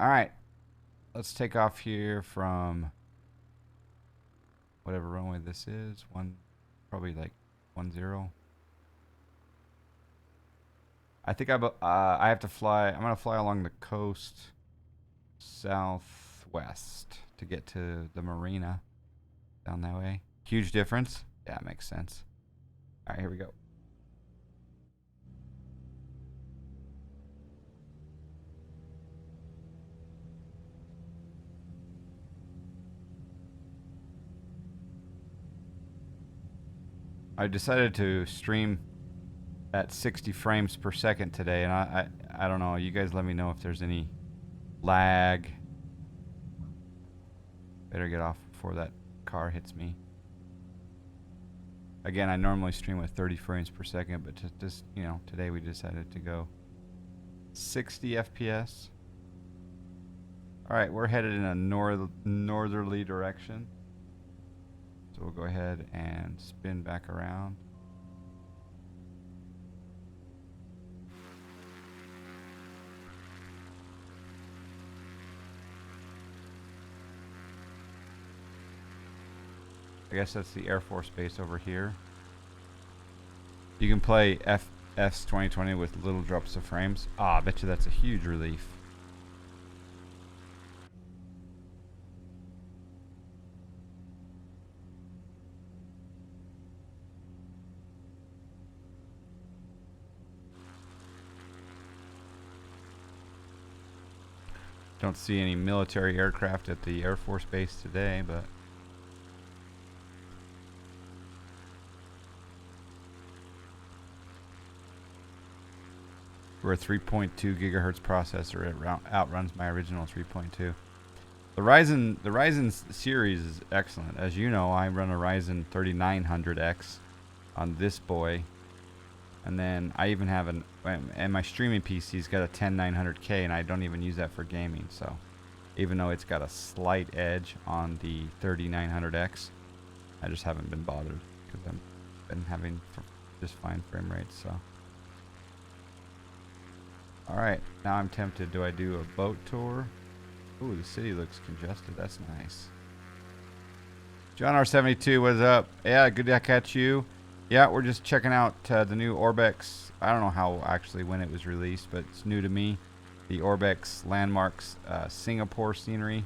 All right. Let's take off here from whatever runway this is. Probably like 10. I think I have to fly. I'm gonna fly along the coast southwest to get to the marina down that way. Huge difference. Yeah, it makes sense. All right, here we go. I decided to stream at 60 frames per second today, and I don't know. You guys let me know if there's any lag. Better get off before that car hits me. Again, I normally stream with 30 frames per second, but just today we decided to go 60 FPS. All right, we're headed in a northerly direction. So we'll go ahead and spin back around. I guess that's the Air Force Base over here. You can play FS 2020 with little drops of frames. Ah, I bet you that's a huge relief. Don't see any military aircraft at the Air Force Base today, but we're a 3.2 gigahertz processor. It outruns my original 3.2. The Ryzen series is excellent. As you know, I run a Ryzen 3900X on this boy, and then I even have and my streaming PC's got a 10900K, and I don't even use that for gaming. So, even though it's got a slight edge on the 3900X, I just haven't been bothered because I've been having just fine frame rates. So. Alright, now I'm tempted. Do I do a boat tour? Ooh, the city looks congested. That's nice. John R72, what's up? Yeah, good to catch you. Yeah, we're just checking out the new ORBX. I don't know when it was released, but it's new to me. The ORBX Landmarks Singapore scenery.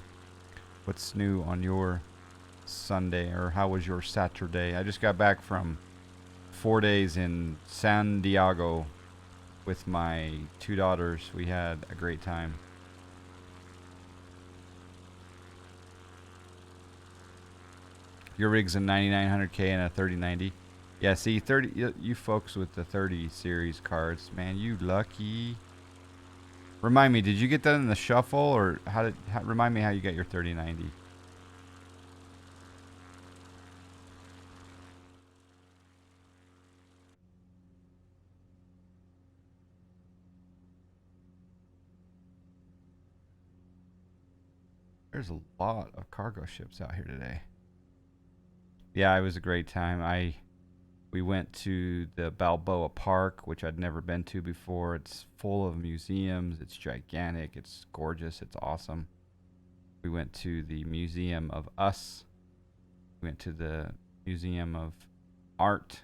What's new on your Sunday, or how was your Saturday? I just got back from 4 days in San Diego with my 2 daughters. We had a great time. Your rig's a 9900K and a 3090. Yeah, see, you folks with the 30 series cards, man, you lucky. Remind me, did you get that in the shuffle, or remind me how you got your 3090? There's a lot of cargo ships out here today. Yeah, it was a great time. We went to the Balboa Park, which I'd never been to before. It's full of museums. It's gigantic. It's gorgeous. It's awesome. We went to the Museum of Us. We went to the Museum of Art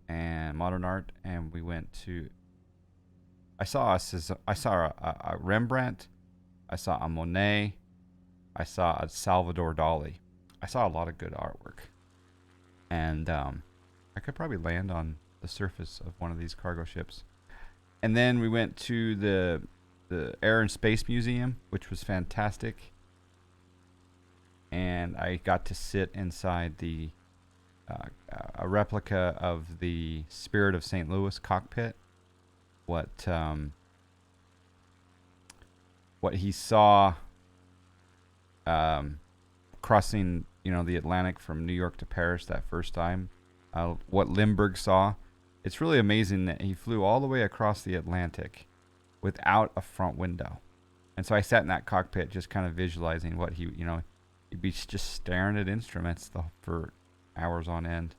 and Modern Art, and we went to. I saw a Rembrandt. I saw a Monet. I saw a Salvador Dali. I saw a lot of good artwork, and I could probably land on the surface of one of these cargo ships. And then we went to the Air and Space Museum, which was fantastic. And I got to sit inside a replica of the Spirit of St. Louis cockpit. What he saw crossing, the Atlantic from New York to Paris that first time. What Lindbergh saw. It's really amazing that he flew all the way across the Atlantic without a front window. And so I sat in that cockpit just kind of visualizing what he'd be just staring at instruments for hours on end.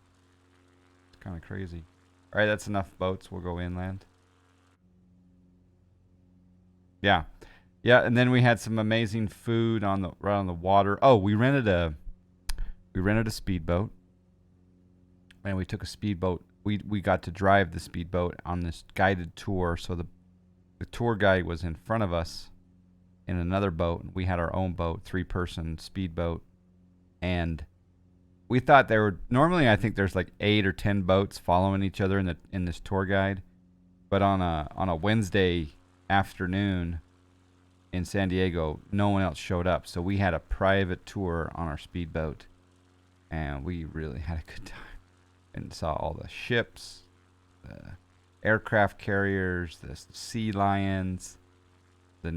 It's kind of crazy. All right, that's enough boats. We'll go inland. Yeah. Yeah, and then we had some amazing food on the right on the water. Oh, we rented a speedboat, and we took a speedboat. We got to drive the speedboat on this guided tour. So the tour guide was in front of us in another boat. We had our own boat, 3-person speedboat, and we thought there were normally I think there's like 8 or 10 boats following each other in this tour guide, but on a Wednesday afternoon in San Diego, no one else showed up, so we had a private tour on our speedboat, and we really had a good time and saw all the ships, the aircraft carriers, the sea lions, the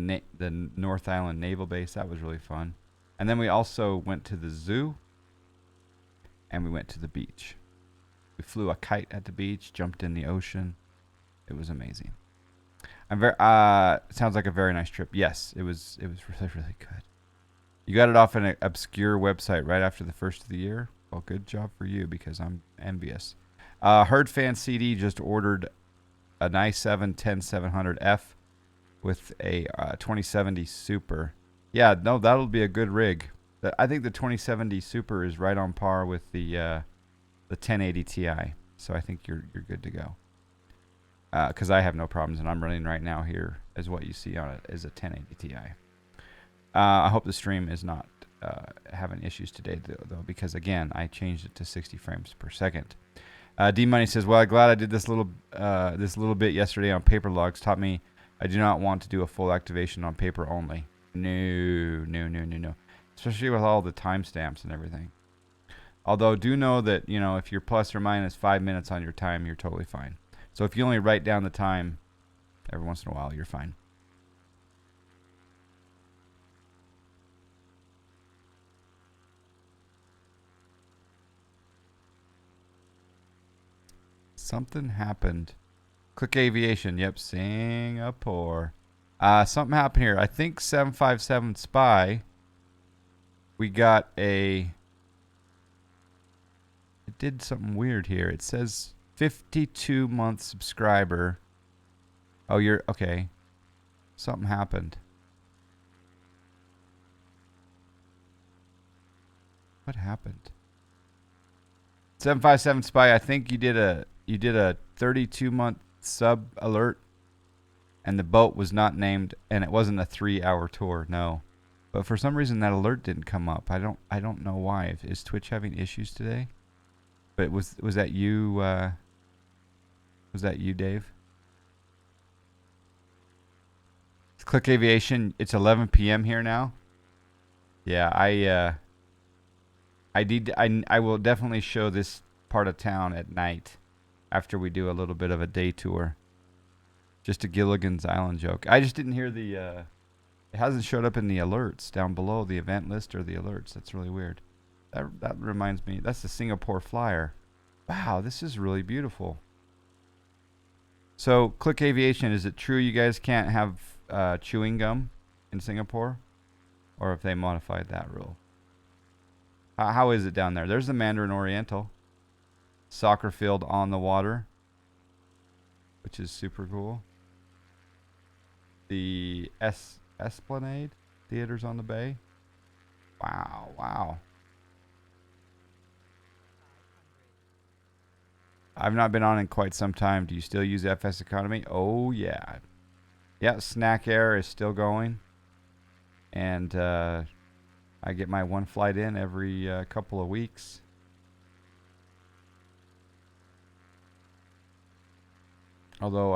North Island Naval Base. That was really fun. And then we also went to the zoo, and we went to the beach. We flew a kite at the beach, jumped in the ocean. It was amazing. I'm very sounds like a very nice trip. Yes, it was really, really good. You got it off an obscure website right after the first of the year. Well, good job for you, because I'm envious. Herd Fan CD just ordered an i7 10700F with a 2070 Super. Yeah, no, that'll be a good rig. I think the 2070 Super is right on par with the 1080 Ti. So I think you're good to go. Because I have no problems, and I'm running right now here as what you see on it is a 1080 Ti. I hope the stream is not having issues today, though, because again, I changed it to 60 frames per second. D Money says, "Well, I'm glad I did this little bit yesterday on paper logs. Taught me I do not want to do a full activation on paper only. No. Especially with all the timestamps and everything. Although do know that if you're plus or minus 5 minutes on your time, you're totally fine. So if you only write down the time every once in a while, you're fine." Something happened. Click Aviation. Yep, Singapore. Something happened here. I think 757 Spy. We got it did something weird here. It says 52-month subscriber. Oh, you're okay. Something happened. What happened? 757 Spy, I think you did a 32-month sub alert, and the boat was not named, and it wasn't a 3-hour tour. No, but for some reason that alert didn't come up. I don't know why. Is Twitch having issues today? But was that you? Was that you, Dave? Click Aviation. It's 11 p.m. here now. Yeah, I will definitely show this part of town at night after we do a little bit of a day tour. Just a Gilligan's Island joke. I just didn't hear it hasn't showed up in the alerts down below the event list or the alerts. That's really weird. That reminds me. That's the Singapore flyer. Wow, this is really beautiful. So, Click Aviation, is it true you guys can't have chewing gum in Singapore? Or have they modified that rule? How is it down there? There's the Mandarin Oriental. Soccer field on the water, which is super cool. The Esplanade Theaters on the Bay. Wow. I've not been on in quite some time. Do you still use FS Economy? Oh, yeah. Yeah, Snack Air is still going. And I get my one flight in every couple of weeks. Although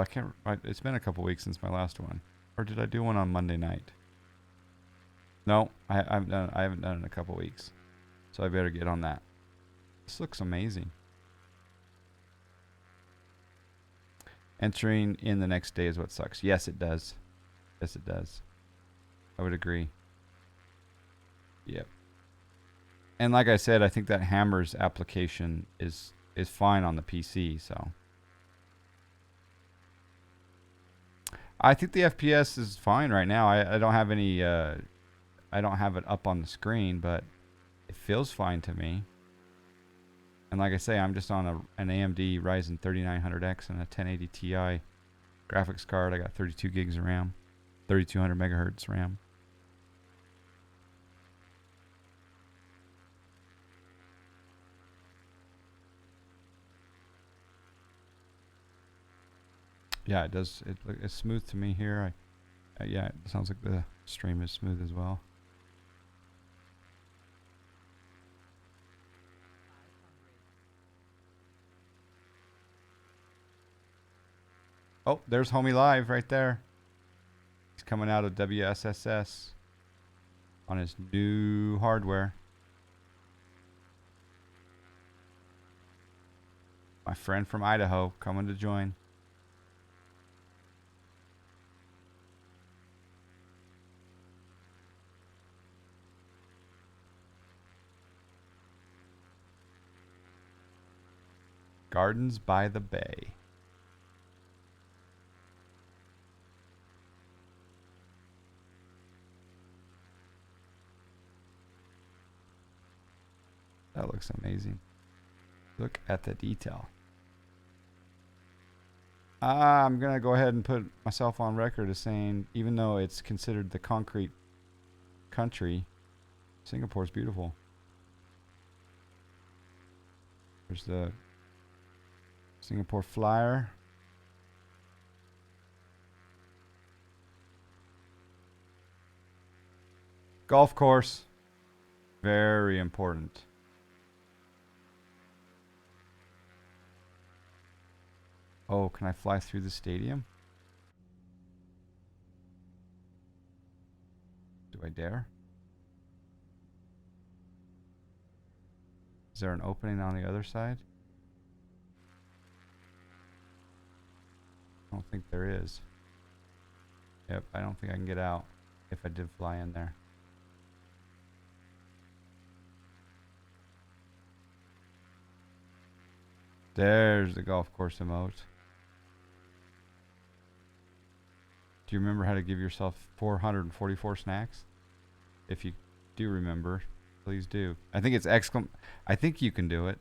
it's been a couple weeks since my last one. Or did I do one on Monday night? No, I haven't done it in a couple weeks. So I better get on that. This looks amazing. Entering in the next day is what sucks. Yes, it does. Yes, it does. I would agree. Yep. And like I said, I think that Hammers application is fine on the PC, so. I think the FPS is fine right now. I don't have any I don't have it up on the screen, but it feels fine to me. And like I say, I'm just on an AMD Ryzen 3900X and a 1080 Ti graphics card. I got 32 gigs of RAM. 3200 megahertz RAM. Yeah, it does. It's smooth to me here. Yeah, it sounds like the stream is smooth as well. Oh, there's Homie Live right there. He's coming out of WSSS on his new hardware. My friend from Idaho coming to join. Gardens by the Bay. That looks amazing. Look at the detail. I'm going to go ahead and put myself on record as saying, even though it's considered the concrete country, Singapore's beautiful. There's the Singapore Flyer. Golf course. Very important. Oh, can I fly through the stadium? Do I dare? Is there an opening on the other side? I don't think there is. Yep, I don't think I can get out if I did fly in there. There's the golf course emote. Do you remember how to give yourself 444 snacks? If you do remember, please do. I think it's I think you can do it.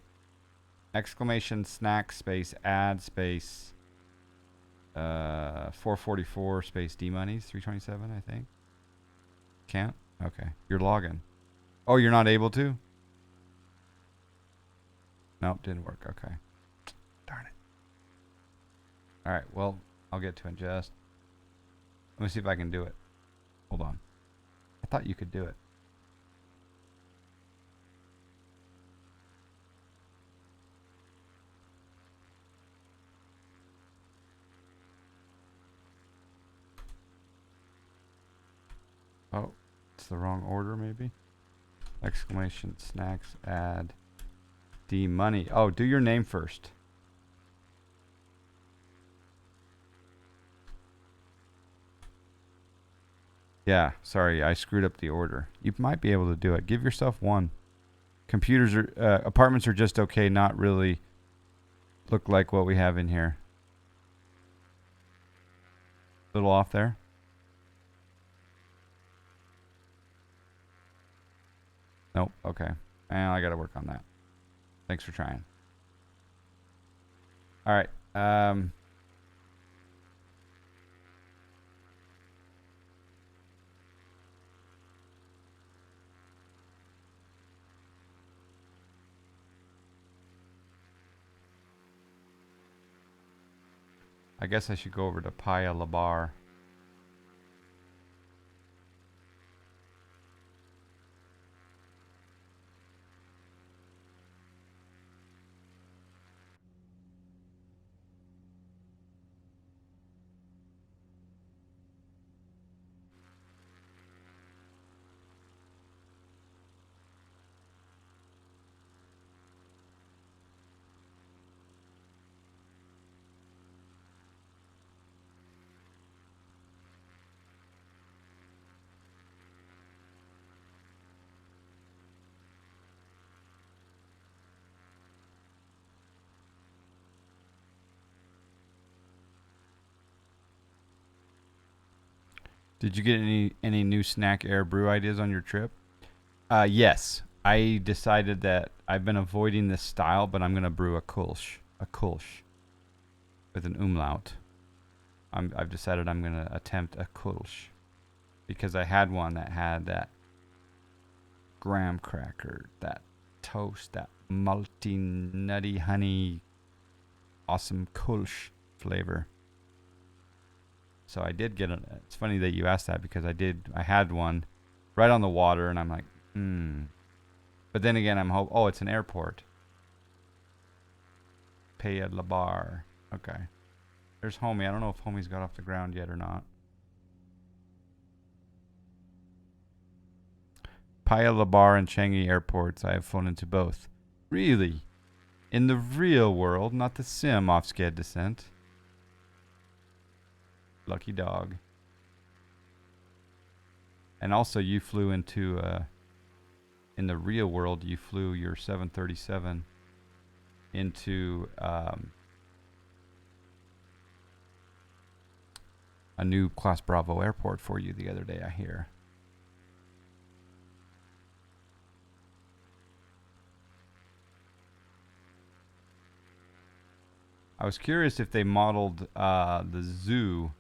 Exclamation snack space add space 444 space D monies 327. I think. Can't. Okay. You're logging. Oh, you're not able to. Nope, didn't work. Okay. Darn it. All right. Well, I'll get to it just. Let me see if I can do it. Hold on. I thought you could do it. Oh, it's the wrong order maybe. Exclamation snacks add D money. Oh, do your name first. Yeah, sorry, I screwed up the order. You might be able to do it. Give yourself one. Computers are apartments are just okay, not really look like what we have in here. Little off there. Nope. Okay. And I got to work on that. Thanks for trying. All right. I guess I should go over to Paya Labar. Did you get any new snack air brew ideas on your trip? Yes. I decided that I've been avoiding this style, but I'm gonna brew a Kolsch. A Kolsch. With an umlaut. I've decided I'm gonna attempt a Kolsch. because I had one that had that graham cracker, that toast, that malty, nutty, honey, awesome Kulsch flavor. So I did get it. It's funny that you asked that because I had one right on the water, and I'm like, But then again, oh, it's an airport. Paya Labar. Okay. There's Homie. I don't know if Homie's got off the ground yet or not. Paya Labar and Changi airports. I have flown into both. Really? In the real world, not the sim off Sked Descent. Lucky dog. And also, you flew into, in the real world, you flew your 737 into a new Class Bravo airport for you the other day, I hear. I was curious if they modeled the zoo,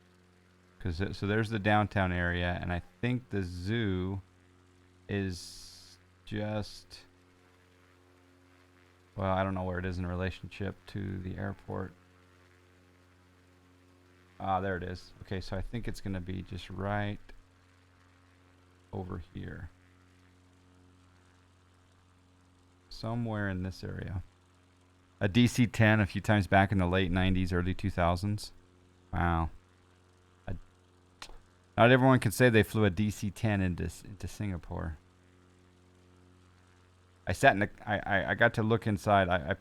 so there's the downtown area, and I think the zoo is just, well, I don't know where it is in relationship to the airport. There it is. Okay, so I think it's going to be just right over here. Somewhere in this area. A DC-10 a few times back in the late 90s, early 2000s. Wow. Not everyone can say they flew a DC-10 into Singapore. I sat in I got to look inside. I'll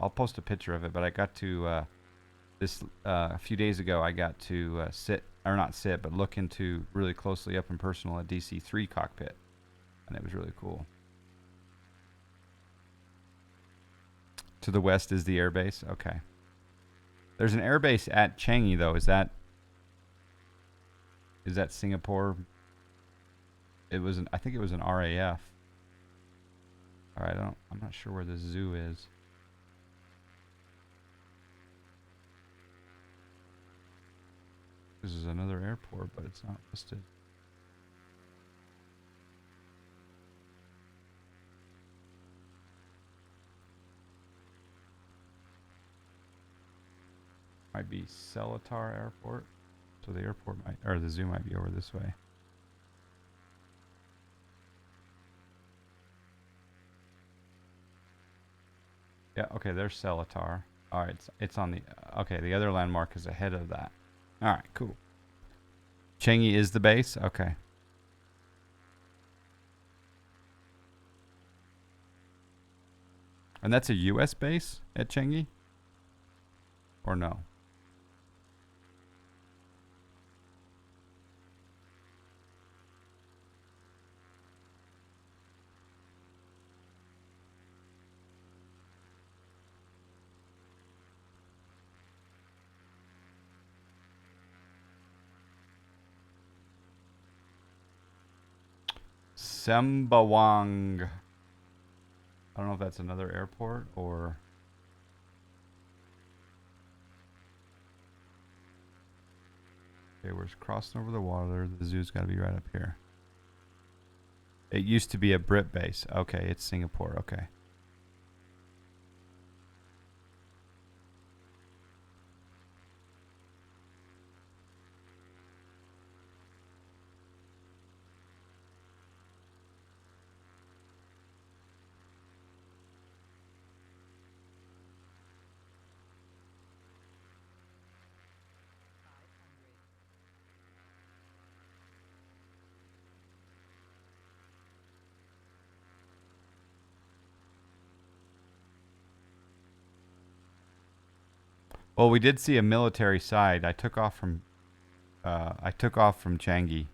post a picture of it, but I got to a few days ago. I got to look into really closely up and personal a DC-3 cockpit, and it was really cool. To the west is the airbase. Okay. There's an airbase at Changi though. Is that Singapore? I think it was an RAF. All right, I'm not sure where the zoo is. This is another airport, but it's not listed. Might be Seletar Airport. So the airport the zoo might be over this way. Yeah, okay, there's Seletar. All right, it's on the, okay, the other landmark is ahead of that. All right, cool. Changi is the base? Okay. And that's a U.S. base at Changi? Or no? Sembawang. I don't know if that's another airport or... Okay, we're crossing over the water. The zoo's got to be right up here. It used to be a Brit base. Okay, it's Singapore. Okay. Well, we did see a military side. I took off from Changi,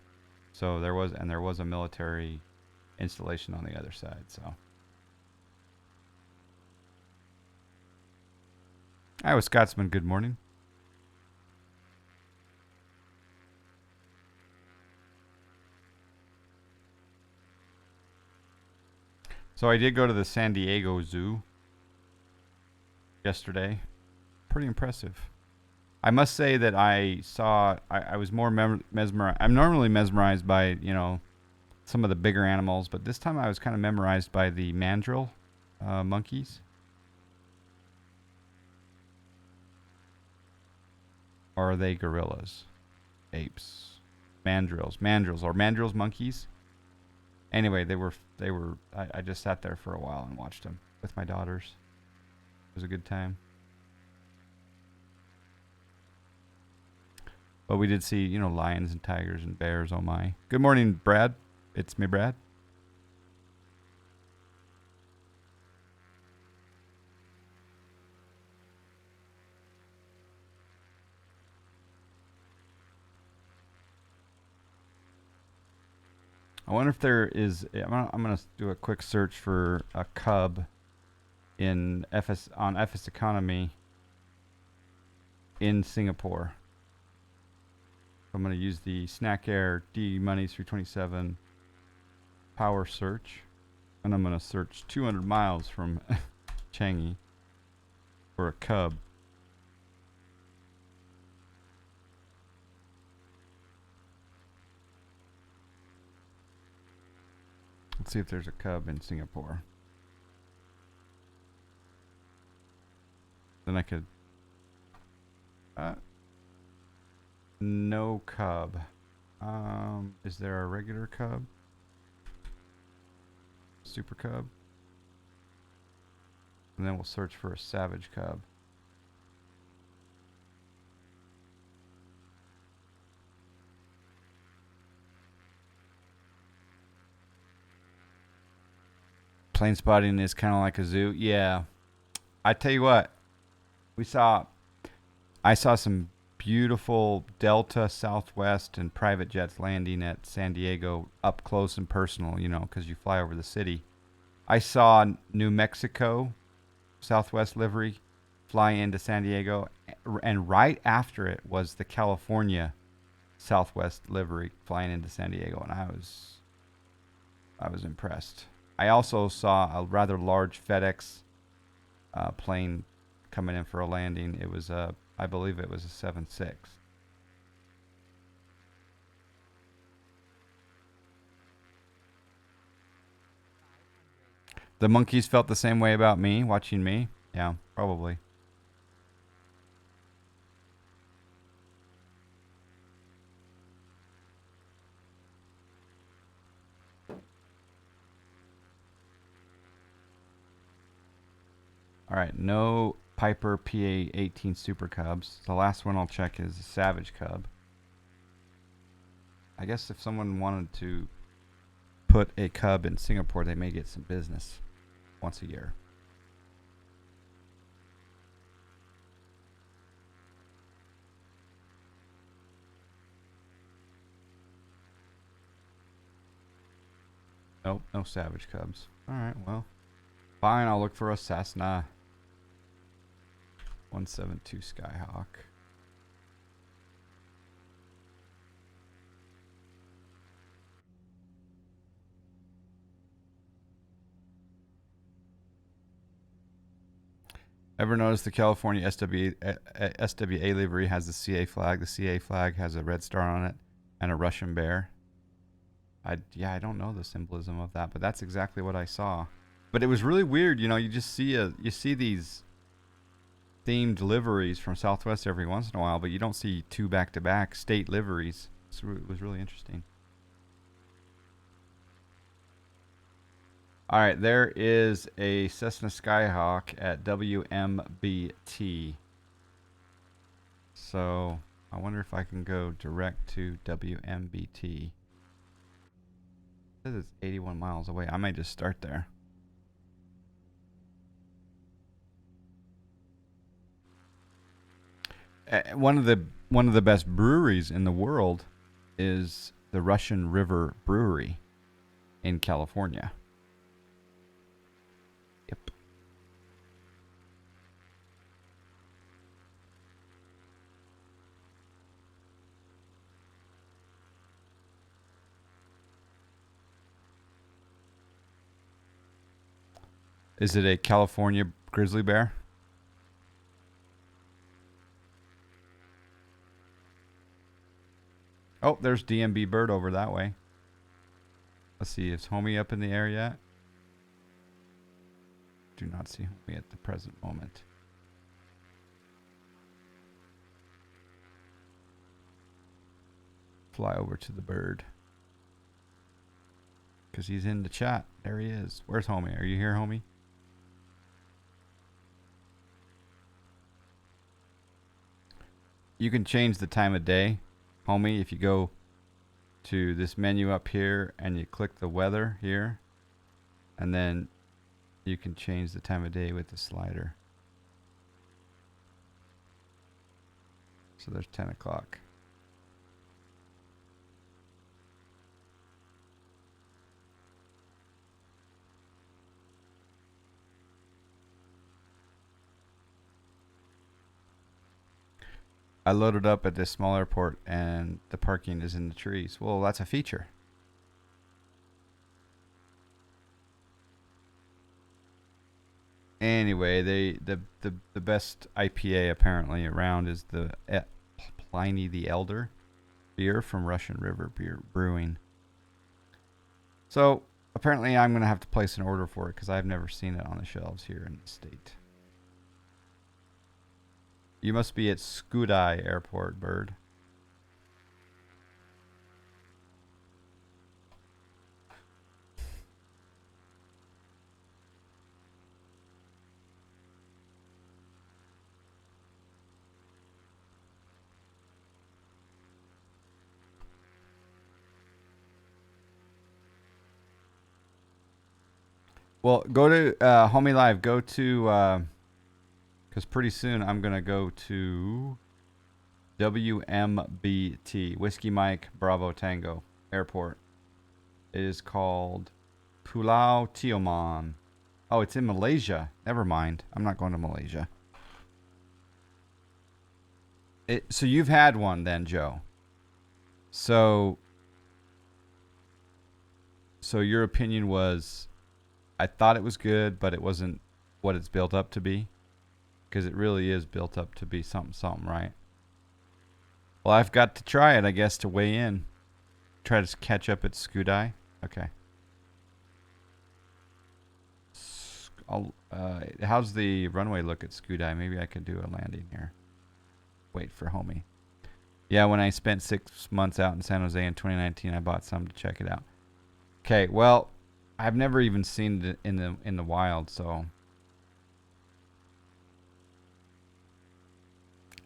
so there was a military installation on the other side. So, Iowa Scotsman, good morning. So I did go to the San Diego Zoo yesterday. Pretty impressive. I must say that I was more mesmerized. I'm normally mesmerized by, some of the bigger animals, but this time I was kind of memorized by the mandrill monkeys. Or are they gorillas? Apes. Mandrills monkeys. Anyway, I just sat there for a while and watched them with my daughters. It was a good time. But we did see, lions and tigers and bears. Oh my. Good morning, Brad. It's me, Brad. I wonder if there is. I'm gonna do a quick search for a cub in FS Economy in Singapore. I'm gonna use the Snack Air D Money 327 power search, and I'm gonna search 200 miles from Changi for a cub. Let's see if there's a cub in Singapore. Then I could. No cub. Is there a regular cub? Super cub? And then we'll search for a savage cub. Plane spotting is kind of like a zoo. Yeah. I tell you what, I saw some beautiful Delta, Southwest, and private jets landing at San Diego up close and personal, because you fly over the city. I saw New Mexico Southwest livery fly into San Diego, and right after it was the California Southwest livery flying into San Diego, and I was impressed. I also saw a rather large FedEx plane coming in for a landing. It was I believe it was a 7.6. The monkeys felt the same way about me, watching me. Yeah, probably. All right, no Piper PA18 Super Cubs. The last one I'll check is a Savage Cub. I guess if someone wanted to put a cub in Singapore, they may get some business once a year. Nope, no Savage Cubs. All right, well, fine. I'll look for a Cessna 172 Skyhawk. Ever notice the California SWA livery has the CA flag? The CA flag has a red star on it and a Russian bear. I don't know the symbolism of that, but that's exactly what I saw. But it was really weird, you just see these themed liveries from Southwest every once in a while, but you don't see two back-to-back state liveries. So it was really interesting. All right, there is a Cessna Skyhawk at WMBT. So I wonder if I can go direct to WMBT. It says it's 81 miles away. I might just start there. One of the best breweries in the world is the Russian River Brewery in California. Yep. Is it a California grizzly bear? Oh, there's DMB Bird over that way. Let's see, is homie up in the air yet? Do not see homie at the present moment. Fly over to the bird. Because he's in the chat. There he is. Where's homie? Are you here, homie? You can change the time of day, homie, if you go to this menu up here and you click the weather here, and then you can change the time of day with the slider. So there's 10 o'clock. I loaded up at this small airport and the parking is in the trees. Well, that's a feature. Anyway, the best IPA apparently around is the Pliny the Elder beer from Russian River Beer Brewing. So apparently I'm going to have to place an order for it because I've never seen it on the shelves here in the state. You must be at Skudai Airport, Bird. Well, go to Homie Live. Go to because pretty soon I'm gonna go to WMBT Whiskey Mike Bravo Tango Airport. It is called Pulau Tioman. Oh, it's in Malaysia. Never mind. I'm not going to Malaysia. So you've had one then, Joe. So your opinion was, I thought it was good, but it wasn't what it's built up to be, because it really is built up to be something, right? Well, I've got to try it, I guess, to weigh in. Try to catch up at Skudai. Okay. How's the runway look at Skudai? Maybe I could do a landing here. Wait for homie. Yeah, when I spent 6 months out in San Jose in 2019, I bought some to check it out. Okay, well, I've never even seen it in the wild, so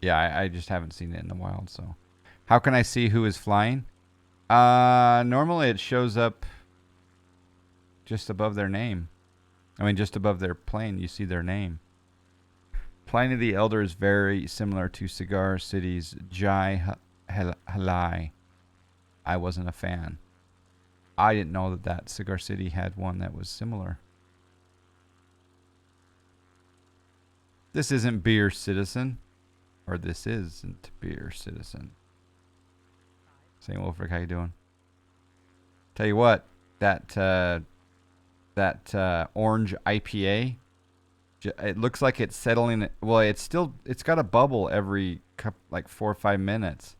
yeah, I just haven't seen it in the wild. So, how can I see who is flying? Normally it shows up just above their name. I mean, just above their plane, you see their name. Pliny the Elder is very similar to Cigar City's Jai Halai. I wasn't a fan. I didn't know that Cigar City had one that was similar. This isn't Beer Citizen. Or this isn't Beer Citizen. St. Wolfric, how you doing? Tell you what, that orange IPA, it looks like it's settling. Well, it's got a bubble every like 4 or 5 minutes.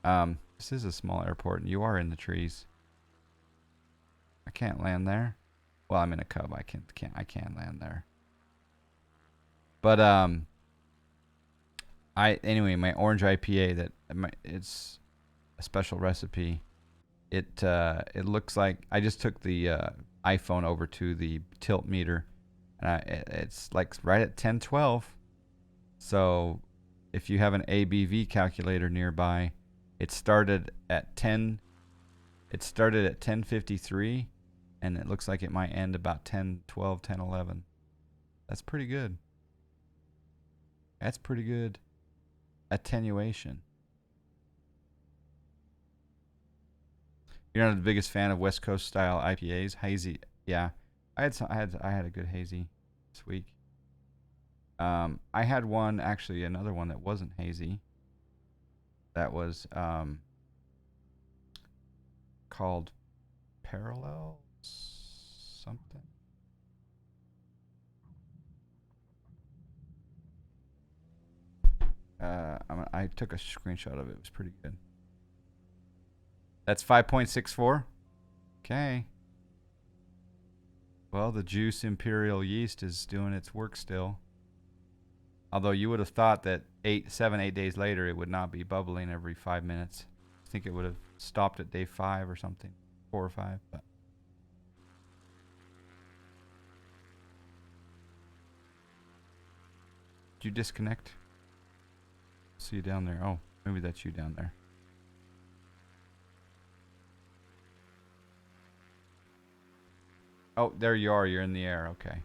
This is a small airport, and you are in the trees. I can't land there. Well, I'm in a Cub. I can land there. But anyway, my orange IPA it's a special recipe. It looks like I just took the iPhone over to the tilt meter, and it's like right at 1012. So if you have an ABV calculator nearby, it started at 10. It started at 10:53, and it looks like it might end about 10:12, 10:11. That's pretty good. That's pretty good attenuation. You're not the biggest fan of West Coast style IPAs, hazy. Yeah, I had a good hazy this week. I had one, actually, another one that wasn't hazy. That was called Parallel something. I took a screenshot of it. It was pretty good. That's 5.64. Okay. Well, the juice imperial yeast is doing its work still. Although you would have thought that 8 days later it would not be bubbling every 5 minutes. I think it would have stopped at day 5 or something, 4 or 5. But did you disconnect? See you down there. Oh, maybe that's you down there. Oh, there you are. You're in the air. Okay.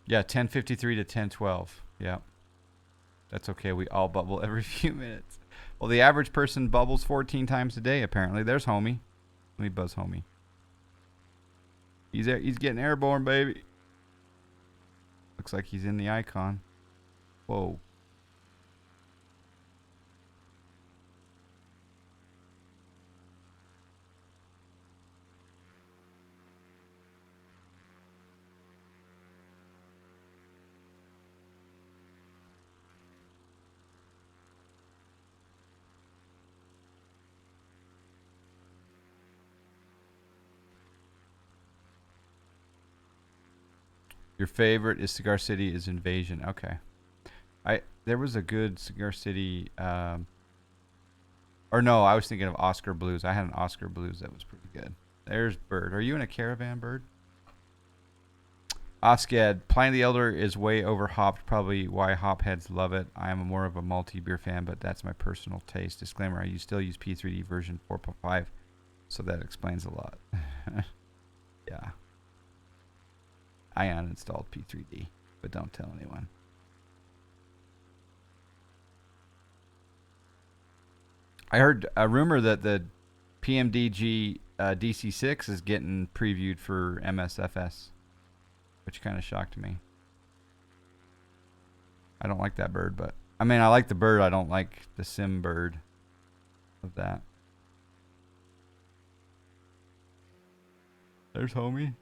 Yeah, 10:53 to 10:12. Yeah. That's okay. We all bubble every few minutes. Well, the average person bubbles 14 times a day, apparently. There's Homie. Let me buzz Homie. He's there. He's getting airborne, baby. Looks like he's in the icon. Whoa. Your favorite is Cigar City is Invasion. Okay. There was a good Cigar City or no, I was thinking of Oscar Blues. I had an Oscar Blues that was pretty good. There's Bird. Are you in a caravan, Bird? Osked, Pliny the Elder is way over hopped, probably why hopheads love it. I am more of a multi beer fan, but that's my personal taste. Disclaimer, I still use P3D version 4.5, so that explains a lot. Yeah. I uninstalled P3D, but don't tell anyone. I heard a rumor that the PMDG DC6 is getting previewed for MSFS, which kind of shocked me. I don't like that bird, but I mean, I like the bird. I don't like the sim bird of that. There's Homie.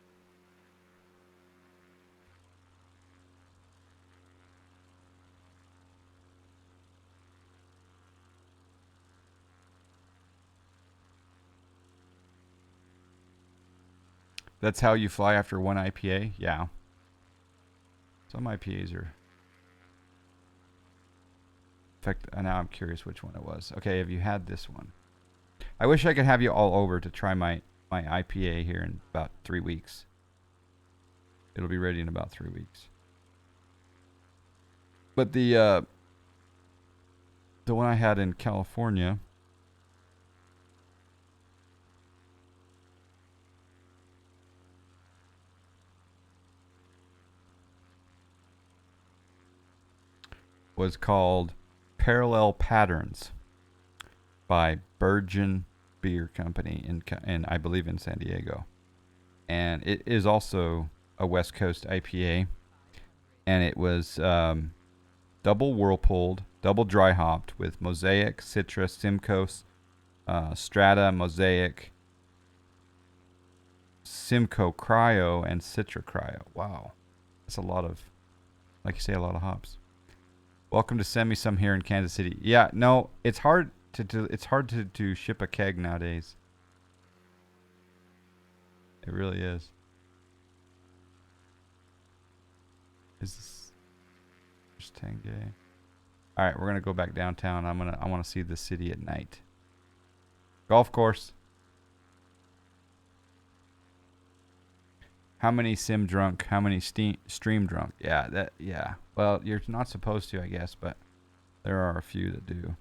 That's how you fly after one IPA? Yeah. Some IPAs are. In fact, now I'm curious which one it was. Okay, have you had this one? I wish I could have you all over to try my IPA here in about 3 weeks. It'll be ready in about 3 weeks. But the one I had in California was called Parallel Patterns by Bergen Beer Company in I believe in San Diego. And it is also a West Coast IPA. And it was double whirlpooled, double dry hopped with Mosaic, Citra, Simcoe, Strata, Mosaic, Simcoe Cryo, and Citra Cryo. Wow. That's a lot of, like you say, a lot of hops. Welcome to Send Me Some here in Kansas City. Yeah, no, it's hard to ship a keg nowadays. It really is. Is this just Tangay? All right, we're gonna go back downtown. I want to see the city at night. Golf course. How many sim drunk? How many stream drunk? Yeah. Well, you're not supposed to, I guess, but there are a few that do.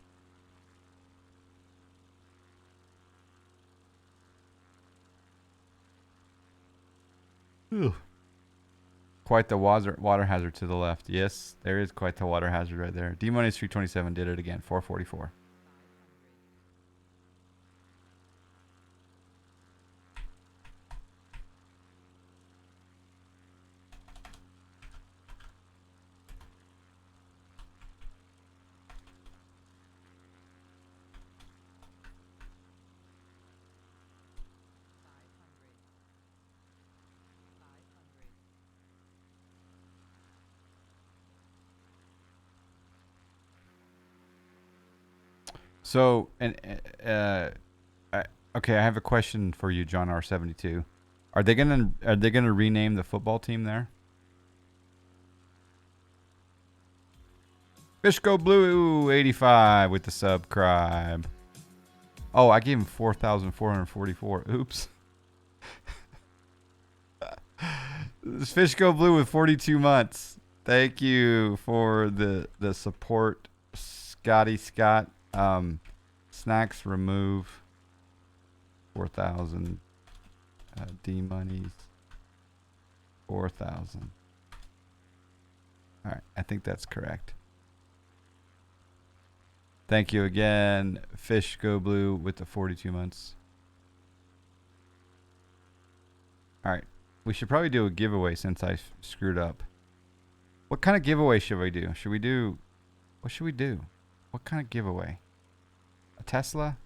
Ew. Quite the water hazard to the left. Yes, there is quite the water hazard right there. D-Money's 327 did it again. 444. So, and okay, I have a question for you, John R72. Are they gonna rename the football team there? Fishko Blue 85 with the subscribe. Oh, I gave him 4,444. Oops. This Fishko Blue with 42 months. Thank you for the support, Scotty Scott. Snacks remove 4,000. D monies 4,000. All right, I think that's correct. Thank you again, Fish Go Blue with the 42 months. All right, we should probably do a giveaway since I screwed up. What kind of giveaway should we do? What should we do? What kind of giveaway? A Tesla?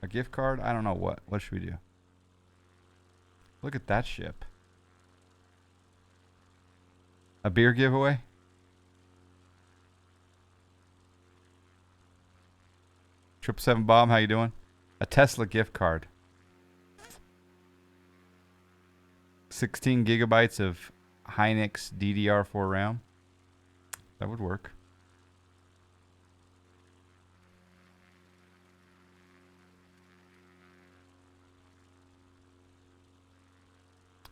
A gift card? I don't know what. What should we do? Look at that ship. A beer giveaway? Triple Seven Bomb, how you doing? A Tesla gift card. 16 gigabytes of Hynix DDR4 RAM. That would work.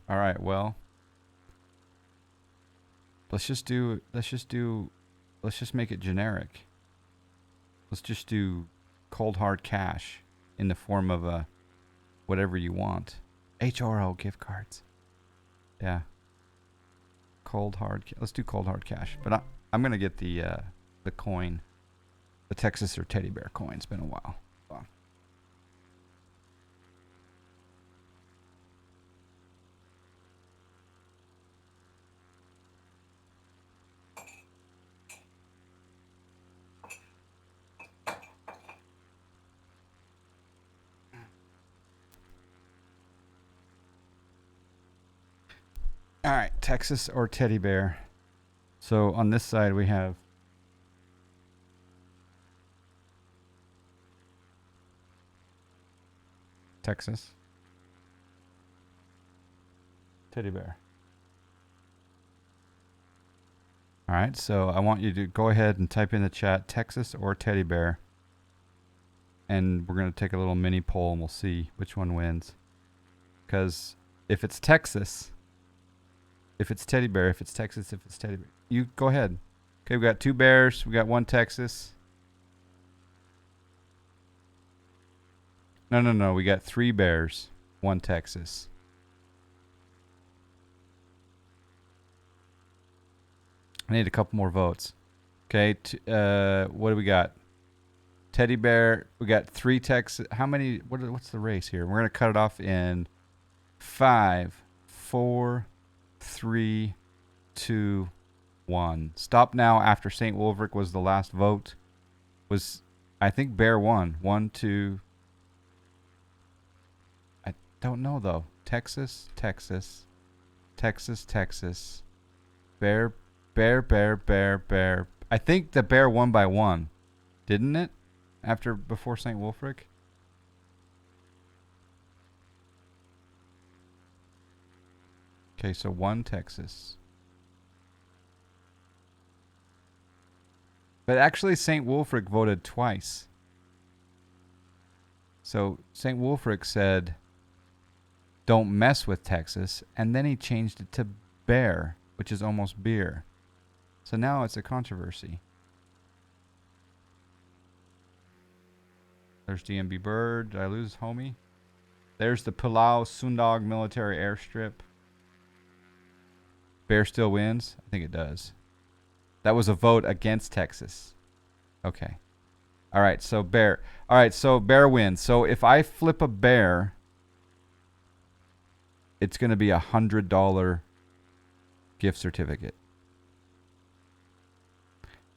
All right, well, let's just make it generic. Let's just do cold hard cash in the form of a whatever you want. HRO gift cards. Yeah. Let's do cold hard cash. But I'm gonna get the coin, the Texas or teddy bear coin. It's been a while. Wow. All right, Texas or teddy bear. So on this side we have Texas, teddy bear. All right, so I want you to go ahead and type in the chat Texas or teddy bear. And we're going to take a little mini poll and we'll see which one wins. Because if it's Texas, if it's teddy bear, if it's Texas, if it's teddy bear, you go ahead. Okay, we got 2 bears, we got 1 Texas. No, we got 3 bears, 1 Texas. I need a couple more votes. Okay, what do we got? Teddy bear, we got 3 Texas. How many? What's the race here? We're gonna cut it off in 5, 4, 3, 2, 1. Stop now after St. Wolfric was the last vote. I think bear won. 1, 2. I don't know though. Texas. Bear. I think the bear won by 1, didn't it? Before St. Wolfric. Okay, so 1 Texas. But actually St. Wolfric voted twice. So St. Wolfric said, don't mess with Texas, and then he changed it to bear, which is almost beer. So now it's a controversy. There's DMB Bird. Did I lose homie? There's the Palau Sundog military airstrip. Bear still wins? I think it does. That was a vote against Texas. Okay. All right, so bear. All right, so bear wins. So if I flip a bear, it's going to be $100 gift certificate.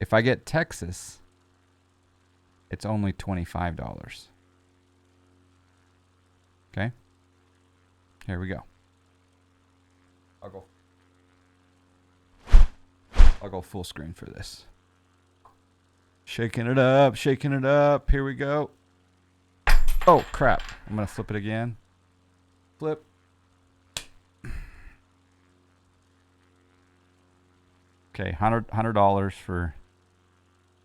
If I get Texas, it's only $25. Okay? Here we go. I'll go full screen for this. Shaking it up, shaking it up. Here we go. Oh, crap. I'm going to flip it again. Flip. Okay, $100 for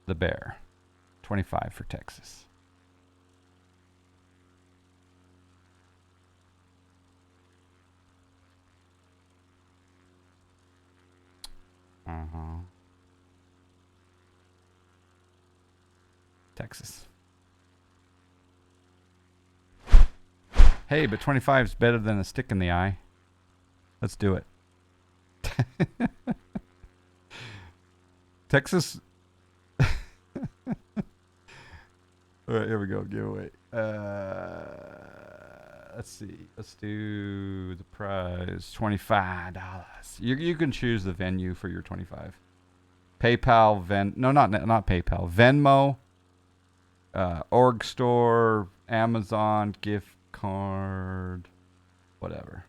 the bear. 25 for Texas. Uh-huh. Texas. Hey, but 25 is better than a stick in the eye. Let's do it. Texas. All right, here we go. Giveaway. Let's see. Let's do the prize. $25. You can choose the venue for your 25. PayPal, no, not PayPal. Venmo, org store, Amazon, gift card, whatever.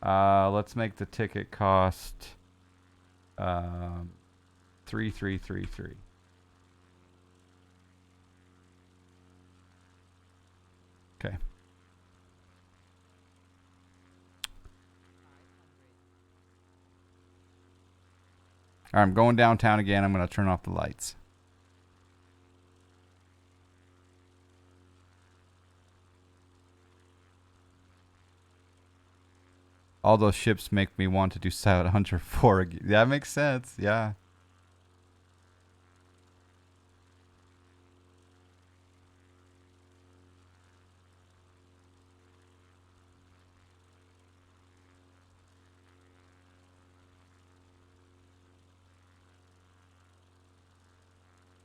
Let's make the ticket cost 3333. Okay. All right, I'm going downtown again. I'm going to turn off the lights. All those ships make me want to do Silent Hunter 4 again. That makes sense. Yeah.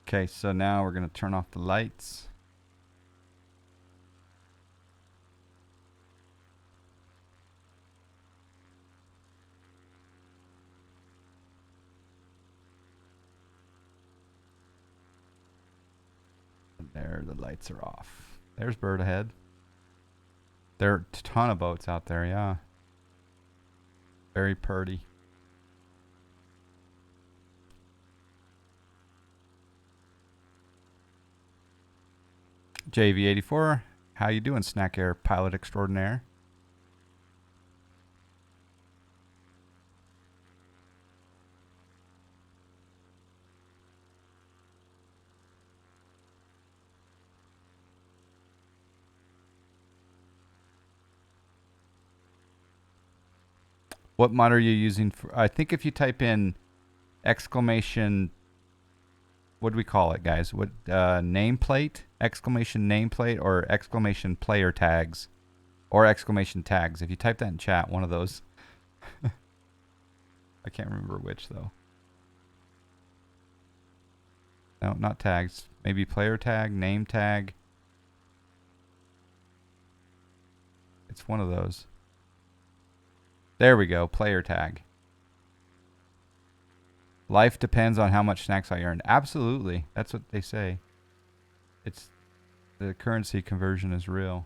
Okay, so now we're going to turn off the lights. And there, the lights are off. There's Bird ahead. There are a ton of boats out there, yeah. Very purty. JV84, how you doing, Snack Air Pilot Extraordinaire? What mod are you using for? I think if you type in exclamation, what do we call it, guys? What nameplate? Exclamation nameplate or exclamation player tags or exclamation tags. If you type that in chat, one of those. I can't remember which though. No, not tags. Maybe player tag, name tag. It's one of those. There we go, player tag. Life depends on how much snacks I earn. Absolutely. That's what they say. It's the currency conversion is real.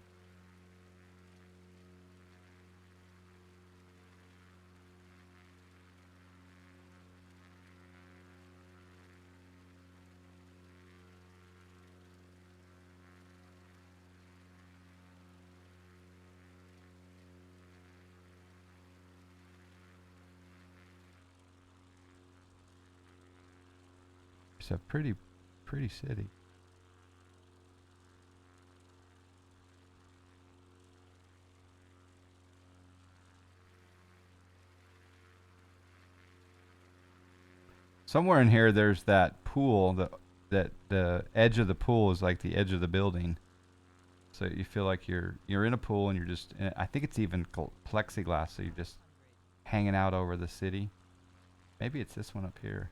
It's a pretty city. Somewhere in here, there's that pool. That the edge of the pool is like the edge of the building, so you feel like you're in a pool and you're just. I think it's even plexiglass, so you're just hanging out over the city. Maybe it's this one up here.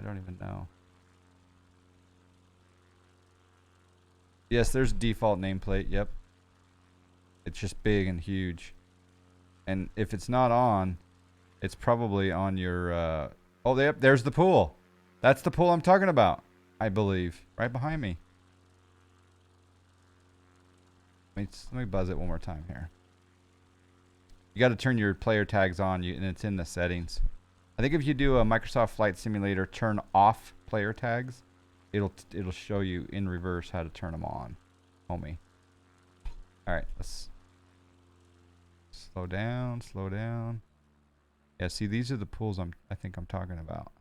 I don't even know. Yes, there's default nameplate. Yep. It's just big and huge. And if it's not on, it's probably on your. Oh, yep. There's the pool. That's the pool I'm talking about, I believe. Right behind me. Let me buzz it one more time here. You got to turn your player tags on, and it's in the settings. I think if you do a Microsoft Flight Simulator turn off player tags, it'll show you in reverse how to turn them on, homie. All right, let's slow down, slow down. Yeah, see, these are the pools I think I'm talking about.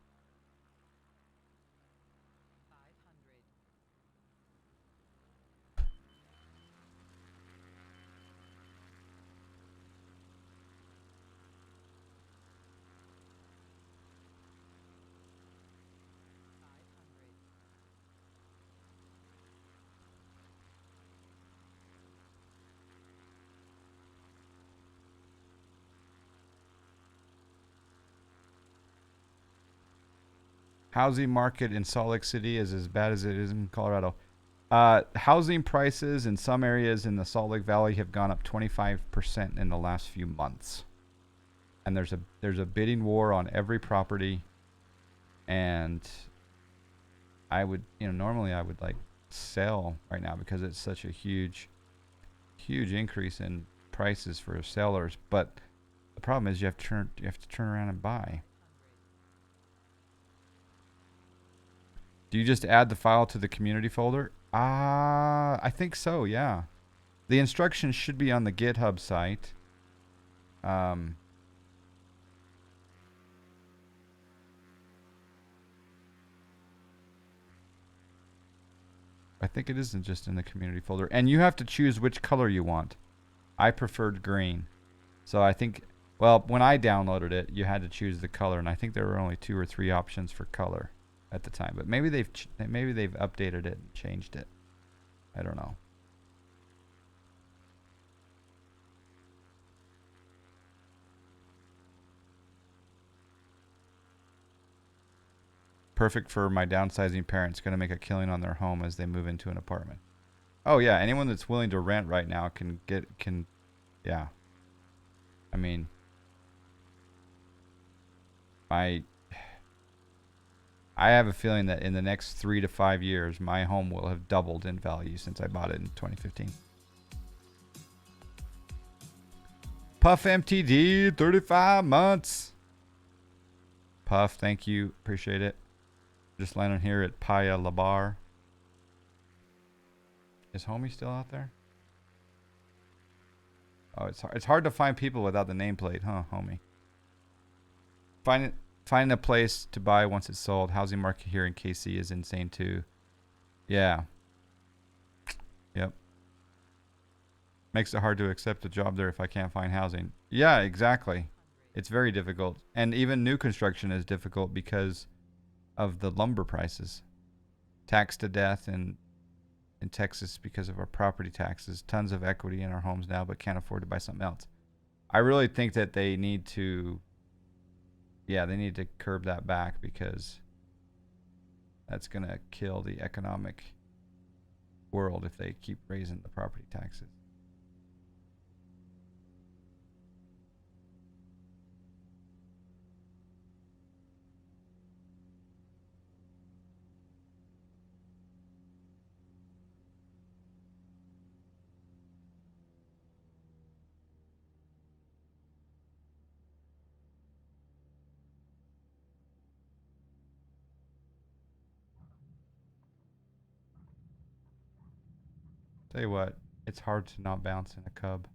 Housing market in Salt Lake City is as bad as it is in Colorado. Housing prices in some areas in the Salt Lake Valley have gone up 25% in the last few months. And there's a bidding war on every property. And I would, normally I would like sell right now because it's such a huge increase in prices for sellers. But the problem is you have to turn around and buy. Do you just add the file to the community folder? I think so, yeah. The instructions should be on the GitHub site. I think it isn't just in the community folder. And you have to choose which color you want. I preferred green. So I think, well, when I downloaded it, you had to choose the color. And I think there were only 2 or 3 options for color at the time. But maybe they've updated it and changed it. I don't know. Perfect for my downsizing parents. Going to make a killing on their home as they move into an apartment. Oh yeah, anyone that's willing to rent right now can, yeah. I mean, I have a feeling that in the next 3 to 5 years, my home will have doubled in value since I bought it in 2015. Puff MTD, 35 months. Puff, thank you. Appreciate it. Just landing here at Paya Labar. Is homie still out there? Oh, it's hard to find people without the nameplate, huh, homie? Finding a place to buy once it's sold. Housing market here in KC is insane too. Yeah. Yep. Makes it hard to accept a job there if I can't find housing. Yeah, exactly. It's very difficult. And even new construction is difficult because of the lumber prices. Taxed to death in Texas because of our property taxes. Tons of equity in our homes now, but can't afford to buy something else. I really think that they need to, they need to curb that back because that's going to kill the economic world if they keep raising the property taxes. Tell you what, it's hard to not bounce in a cub.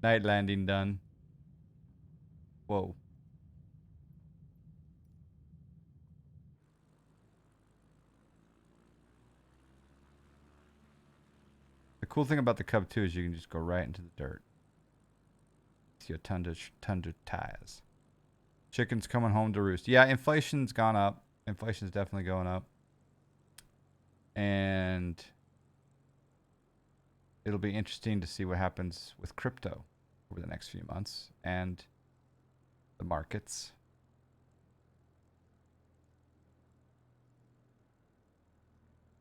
Night landing done. Whoa. The cool thing about the Cub too is you can just go right into the dirt. See a ton of ties. Chicken's coming home to roost. Yeah, inflation's gone up. Inflation's definitely going up. And it'll be interesting to see what happens with crypto over the next few months and the markets.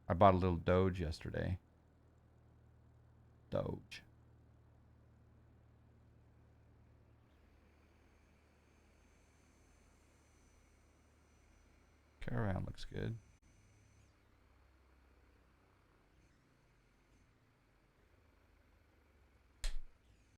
I bought a little Doge yesterday. Doge. Caravan looks good.